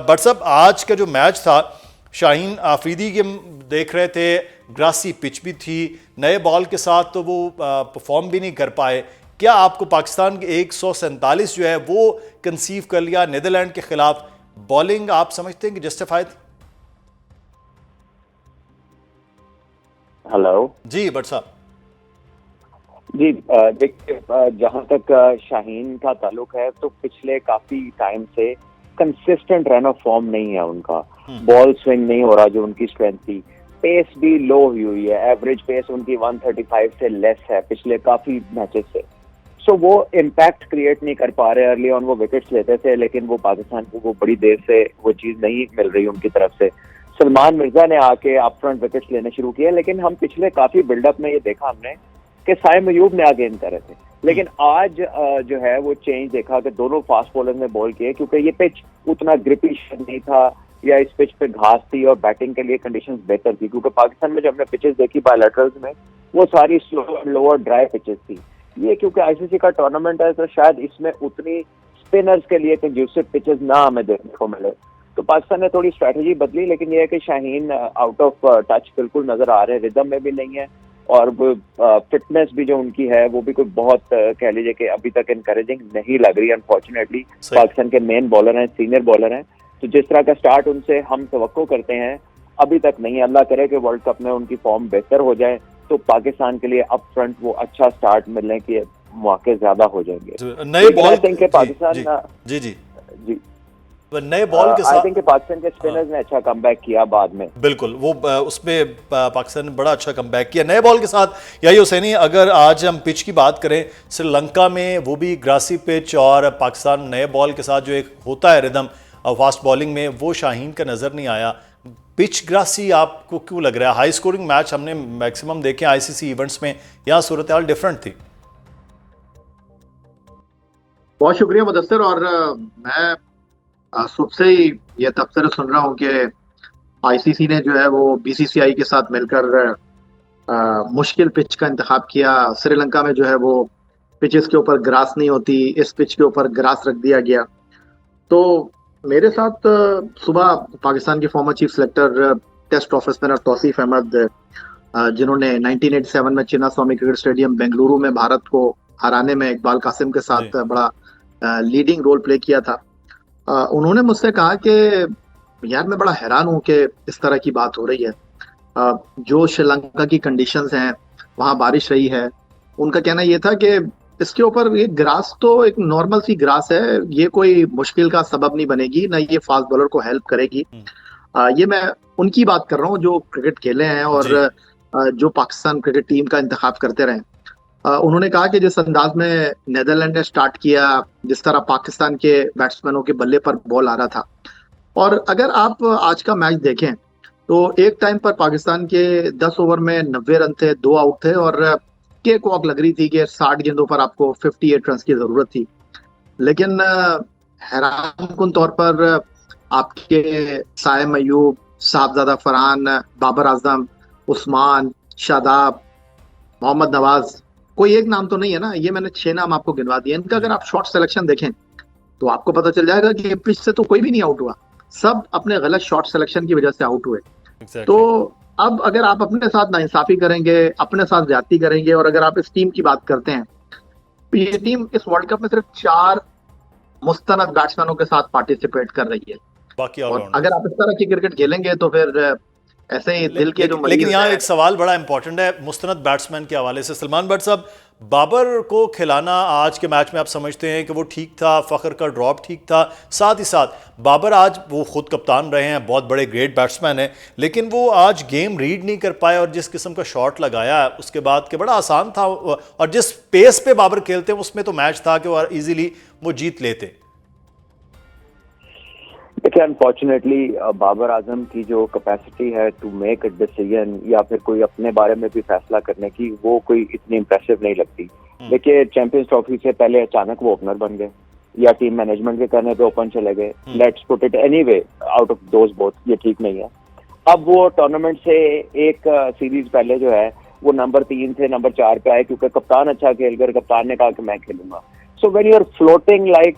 But साहब आज का जो मैच था, शाहीन आफरीदी के देख रहे थे, ग्रासी पिच भी थी, नए बॉल के साथ तो वो परफॉर्म भी नहीं कर पाए। क्या आपको पाकिस्तान के 147 जो है वो कंसीव कर लिया नीदरलैंड के खिलाफ, बॉलिंग आप समझते हैं कि जस्टिफाइड? हेलो जी बट साहब। जी, देखिए, जहां तक शाहीन का ताल्लुक है तो पिछले काफी टाइम से कंसिस्टेंट रन ऑफ फॉर्म नहीं है उनका। बॉल स्विंग नहीं हो रहा जो उनकी स्ट्रेंथ थी। पेस भी लो हुई है, एवरेज पेस उनकी 135 से लेस है पिछले काफी मैचेस से। सो वो इम्पैक्ट क्रिएट नहीं कर पा रहे। अर्ली ऑन वो विकेट्स लेते थे, लेकिन वो पाकिस्तान को वो बड़ी देर से वो चीज नहीं मिल रही उनकी तरफ से। सलमान मिर्जा ने आके अप फ्रंट विकेट्स लेने शुरू किए, लेकिन हम पिछले काफी बिल्डअप में ये देखा हमने कि साइम अयूब ने आगे इन करे थे। लेकिन आज जो है वो चेंज देखा कि दोनों फास्ट बॉलर ने बॉल किए, क्योंकि ये पिच उतना ग्रिपी नहीं था या इस पिच पे घास थी और बैटिंग के लिए कंडीशंस बेहतर थी। क्योंकि पाकिस्तान में जब हमने पिचेस देखी बायलैटरल्स में, वो सारी स्लो लोअर ड्राई पिचेस थी। ये क्योंकि आईसीसी का टूर्नामेंट है तो शायद इसमें उतनी स्पिनर्स के लिए कंड्यूसिव पिचेस ना हमें देखने को मिले, तो पाकिस्तान ने थोड़ी स्ट्रेटजी बदली। लेकिन ये है कि शाहीन आउट ऑफ टच बिल्कुल नजर आ रहे हैं, रिदम में भी नहीं है, और वो फिटनेस भी जो उनकी है वो भी कोई बहुत कह लीजिए कि अभी तक इनकरेजिंग नहीं लग रही। अनफॉर्चुनेटली पाकिस्तान के मेन बॉलर हैं, सीनियर बॉलर हैं, तो जिस तरह का स्टार्ट उनसे हम तवक्को करते हैं अभी तक नहीं है। अल्लाह करे कि वर्ल्ड कप में उनकी फॉर्म बेहतर हो जाए तो पाकिस्तान के लिए अप फ्रंट वो अच्छा स्टार्ट मिलने के मौके ज्यादा हो जाएंगे। नए बॉल के पाकिस्तान जी जी जी नए बॉल के साथ आई थिंक पाकिस्तान के स्पिनर्स ने अच्छा कमबैक किया बाद में। बिल्कुल, वो उसमें पाकिस्तान ने बड़ा अच्छा कमबैक किया नए बॉल के साथ। यही हुसैनी, अगर आज हम पिच की बात करें, श्रीलंका में वो भी ग्रासी पिच, और पाकिस्तान नए बॉल के साथ जो एक होता है रिदम फास्ट बॉलिंग में, वो शाहीन का नजर नहीं आया। पिच ग्रासी आपको क्यों लग रहा है? हाई स्कोरिंग मैच हमने मैक्सिमम देखे आईसीसी इवेंट्स में, यहाँ सूरत हाल डिफरेंट थी। बहुत शुक्रिया मुदस्सिर। और मैं सुबह से ही ये तबसरे सुन रहा हूँ कि आईसीसी ने जो है वो बीसीसीआई के साथ मिलकर मुश्किल पिच का इंतखाब किया। श्रीलंका में जो है वो पिचेस के ऊपर ग्रास नहीं होती, इस पिच के ऊपर ग्रास रख दिया गया। तो मेरे साथ सुबह पाकिस्तान के former chief selector test off spinner Tauseef Ahmed, जिन्होंने 1987 में Chinnaswamy cricket stadium Bengaluru में भारत को हराने में इकबाल कासिम के साथ बड़ा लीडिंग रोल प्ले किया था, उन्होंने मुझसे कहा कि यार मैं बड़ा हैरान हूँ कि इस तरह की बात हो रही है। जो श्रीलंका की कंडीशंस हैं, वहाँ बारिश रही है, उनका कहना ये था कि इसके ऊपर ये ग्रास तो एक नॉर्मल सी ग्रास है, ये कोई मुश्किल का सबब नहीं बनेगी, ना ये फास्ट बॉलर को हेल्प करेगी। ये मैं उनकी बात कर रहा हूँ जो क्रिकेट खेले हैं और जो पाकिस्तान क्रिकेट टीम का इंतखाब करते रहे। उन्होंने कहा कि जिस अंदाज में नीदरलैंड ने स्टार्ट किया, जिस तरह पाकिस्तान के बैट्समैनों के बल्ले पर बॉल आ रहा था, और अगर आप आज का मैच देखें तो एक टाइम पर पाकिस्तान के 10 ओवर में 90 रन थे, 2 आउट थे, और केक वॉक लग रही थी कि 60 गेंदों पर आपको 58 रन की जरूरत थी। लेकिन हैरानकुन तौर पर आपके साइम अयूब, साहबजादा फरहान, बाबर आजम, उस्मान, शादाब, मोहम्मद नवाज, कोई एक नाम तो नहीं है ना, ये मैंने 6 नाम आपको गिनवा दिए। इनका अगर आप शॉट सिलेक्शन देखें तो आपको पता चल जाएगा कि पिच से तो कोई भी नहीं आउट हुआ, सब अपने गलत शॉट सिलेक्शन की वजह से आउट हुए। तो अब अगर आप अपने साथ नाइंसाफी करेंगे, अपने साथ ज्यादती करेंगे, और अगर आप इस टीम की बात करते हैं तो ये टीम इस वर्ल्ड कप में सिर्फ 4 मुस्तनद बैट्समैनों के साथ पार्टिसिपेट कर रही है। बाकी और अगर आप इस तरह की क्रिकेट खेलेंगे तो फिर ऐसे ही दिल के जो लेकिन यहाँ एक सवाल बड़ा इंपॉर्टेंट है मुस्तनद बैट्समैन के हवाले से। सलमान भट्ट साहब, बाबर को खिलाना आज के मैच में आप समझते हैं कि वो ठीक था, फ़खर का ड्रॉप ठीक था, साथ ही साथ बाबर आज वो खुद कप्तान रहे हैं, बहुत बड़े ग्रेट बैट्समैन हैं, लेकिन वो आज गेम रीड नहीं कर पाए, और जिस किस्म का शॉट लगाया उसके बाद के बड़ा आसान था, और जिस पेस पे बाबर खेलते हैं उसमें तो मैच था कि वो ईजिली वो जीत लेते। देखिए, अनफॉर्चुनेटली बाबर आजम की जो कैपेसिटी है टू मेक अ डिसीजन या फिर कोई अपने बारे में भी फैसला करने की, वो कोई इतनी इंप्रेसिव नहीं लगती। देखिए, चैंपियंस ट्रॉफी से पहले अचानक वो ओपनर बन गए, या टीम मैनेजमेंट के कहने पे ओपन चले गए। Let's put it anyway out of those both, ये ठीक नहीं है। अब वो टूर्नामेंट से एक सीरीज पहले जो है वो नंबर 3 से नंबर 4 पे आए, क्योंकि कप्तान अच्छा खेल कर कप्तान ने कहा कि मैं खेलूंगा। So when you are floating like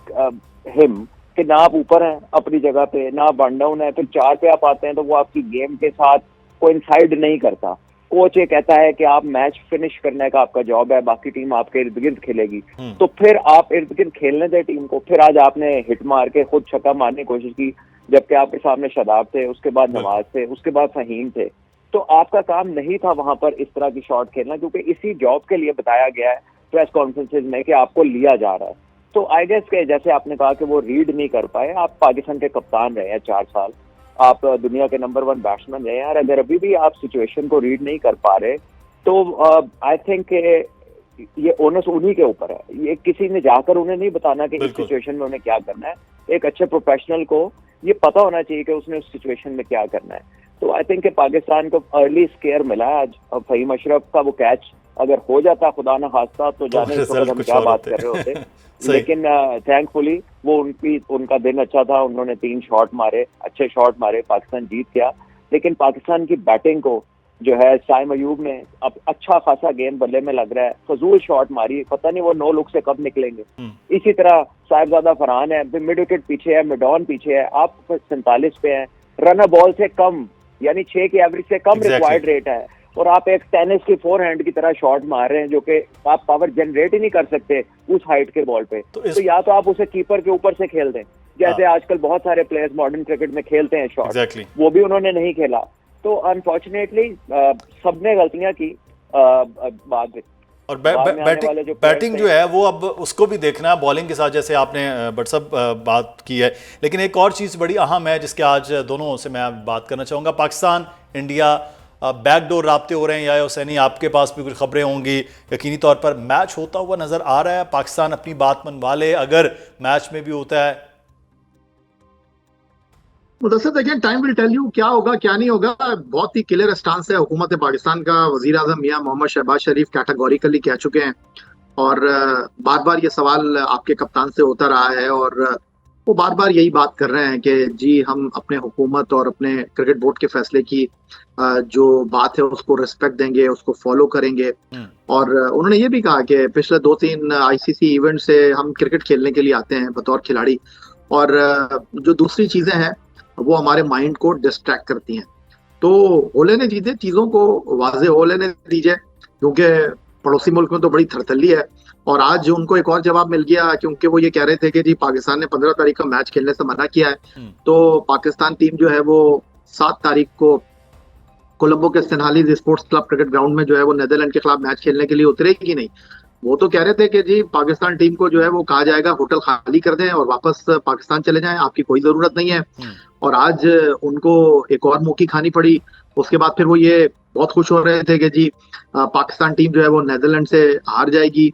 him, कि ना आप ऊपर हैं अपनी जगह पे, ना आप वन डाउन है, फिर 4 पे आप आते हैं तो वो आपकी गेम के साथ कोइंसाइड नहीं करता। कोच ये कहता है कि आप मैच फिनिश करने का आपका जॉब है, बाकी टीम आपके इर्द गिर्द खेलेगी, तो फिर आप इर्द गिर्द खेलने दें टीम को। फिर आज आपने हिट मार के खुद छक्का मारने की कोशिश की, जबकि आपके सामने शादाब थे, उसके बाद नवाज थे, उसके बाद फहीम थे। तो आपका काम नहीं था वहां पर इस तरह की शॉट खेलना, क्योंकि इसी जॉब के लिए बताया गया है प्रेस कॉन्फ्रेंसेज में कि आपको लिया जा रहा है। तो आई गेस के जैसे आपने कहा कि वो रीड नहीं कर पाए, आप पाकिस्तान के कप्तान रहे हैं 4 साल, आप दुनिया के नंबर 1 बैट्समैन रहे हैं, और अगर अभी भी आप सिचुएशन को रीड नहीं कर पा रहे तो आई थिंक ये ओनस उन्हीं के ऊपर है। ये किसी ने जाकर उन्हें नहीं बताना कि इस सिचुएशन में उन्हें क्या करना है। एक अच्छे प्रोफेशनल को ये पता होना चाहिए कि उसने उस सिचुएशन में क्या करना है। तो आई थिंक पाकिस्तान को अर्ली स्केयर मिला है आज। फहीम अशरफ का वो कैच अगर हो जाता खुदा न खास्ता तो जाने इस वक्त हम क्या बात कर रहे होते। लेकिन थैंकफुली वो उनका दिन अच्छा था, उन्होंने 3 शॉट मारे, अच्छे शॉट मारे, पाकिस्तान जीत गया। लेकिन पाकिस्तान की बैटिंग को जो है साइम अयूब ने अब अच्छा खासा गेंद बल्ले में लग रहा है, फजूल शॉट मारी, पता नहीं वो 9 लुक से कब निकलेंगे। इसी तरह साहिबजादा फरहान है, मिड विकेट पीछे है, मिडॉन पीछे है, आप 47 पे हैं, रन बॉल से कम यानी 6 की एवरेज से कम रिक्वायर्ड रेट है, और आप एक टेनिस की 4 हैंड की तरह शॉट मार रहे हैं जो कि आप पावर जनरेट ही नहीं कर सकते उस हाइट के बॉल पे। तो या तो आप उसे कीपर के ऊपर से खेल दें, जैसे आजकल बहुत सारे प्लेयर्स मॉडर्न क्रिकेट में खेलते हैं शॉट, वो भी उन्होंने नहीं खेला। तो अनफॉर्चुनेटली सबने गलतियां की बाद और बैटिंग जो है वो अब उसको भी देखना है बॉलिंग के साथ, जैसे आपने बट सब बात की है। लेकिन एक और चीज़ बड़ी अहम है जिसके आज दोनों से मैं बात करना चाहूँगा। पाकिस्तान इंडिया बैकडोर राब्ते हो रहे हैं, या हुसैनी आपके पास भी कुछ खबरें होंगी, यकीनी तौर पर मैच होता हुआ नजर आ रहा है, पाकिस्तान अपनी बात मनवा ले अगर मैच में भी होता है। मुदस्सिर देखिए, टाइम विल टेल यू क्या होगा क्या नहीं होगा। बहुत ही क्लियर स्टांस है हुकूमत पाकिस्तान का। वजीर आजम मियां मोहम्मद शहबाज शरीफ कैटेगोरिकली कह चुके हैं, और बार बार ये सवाल आपके कप्तान से होता रहा है, और वो बार बार यही बात कर रहे हैं कि जी हम अपने हुकूमत और अपने क्रिकेट बोर्ड के फैसले की जो बात है उसको रिस्पेक्ट देंगे, उसको फॉलो करेंगे। और उन्होंने ये भी कहा कि पिछले 2-3 आईसीसी इवेंट से हम क्रिकेट खेलने के लिए आते हैं बतौर खिलाड़ी, और जो दूसरी चीजें हैं वो हमारे माइंड को डिस्ट्रैक्ट करती हैं। तो हो लेने दीजिए, चीजों को वाजे हो लेने दीजिए, क्योंकि पड़ोसी मुल्क में तो बड़ी थरथल्ली है। और आज उनको एक और जवाब मिल गया, क्योंकि वो ये कह रहे थे कि जी पाकिस्तान ने 15 तारीख का मैच खेलने से मना किया है, तो पाकिस्तान टीम जो है वो 7 तारीख को कोलंबो के सेनहालीज स्पोर्ट्स क्लब क्रिकेट ग्राउंड में जो है वो नीदरलैंड के खिलाफ मैच खेलने के लिए उतरेगी नहीं। वो तो कह रहे थे कि जी पाकिस्तान टीम को जो है वो कहा जाएगा होटल खाली कर दें और वापस पाकिस्तान चले जाएं, आपकी कोई जरूरत नहीं है। और आज उनको एक और मुँह की खानी पड़ी। उसके बाद फिर वो ये बहुत खुश हो रहे थे कि जी पाकिस्तान टीम जो है वो नीदरलैंड से हार जाएगी।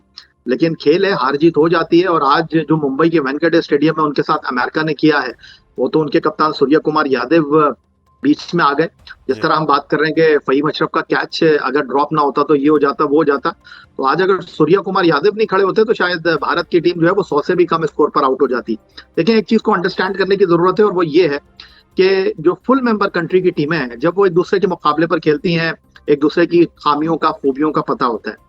लेकिन खेल है, हार जीत हो जाती है। और आज जो मुंबई के वानखेड़े स्टेडियम में उनके साथ अमेरिका ने किया है, वो तो उनके कप्तान सूर्य कुमार यादव बीच में आ गए। जिस तरह हम बात कर रहे हैं कि फहीम अशरफ का कैच अगर ड्रॉप ना होता तो ये हो जाता वो हो जाता, तो आज अगर सूर्य कुमार यादव नहीं खड़े होते तो शायद भारत की टीम जो है वो 100 से भी कम स्कोर पर आउट हो जाती। लेकिन एक चीज को अंडरस्टैंड करने की जरूरत है, और वो ये है कि जो फुल मेंबर कंट्री की टीमें हैं, जब वो एक दूसरे के मुकाबले पर खेलती हैं, एक दूसरे की खामियों का खूबियों का पता होता है।